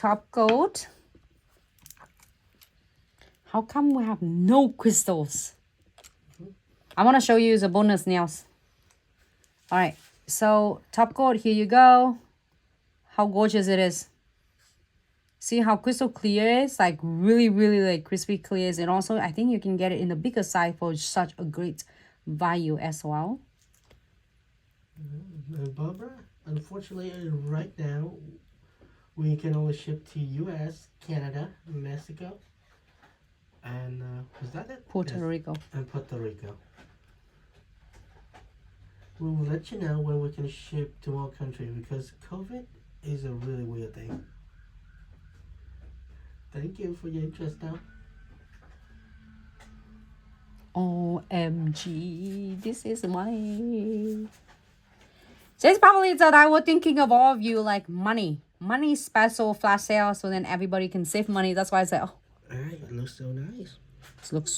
top coat. How come we have no crystals? I want to show you the bonus nails. All right, so top coat, here you go. How gorgeous it is. See how crystal clear it is? Like really, really like crispy clear. And also, I think you can get it in the bigger size for such a great value as well. Barbara, unfortunately, right now, we can only ship to U.S., Canada, Mexico, and was that it? Puerto Rico. And Puerto Rico. We will let you know when we can ship to all countries because COVID is a really weird thing. Thank you for your interest now. OMG, this is money. Just probably that I was thinking of all of you like money. Money special flash sale so then everybody can save money. That's why I said, oh. Alright, it looks so nice. It looks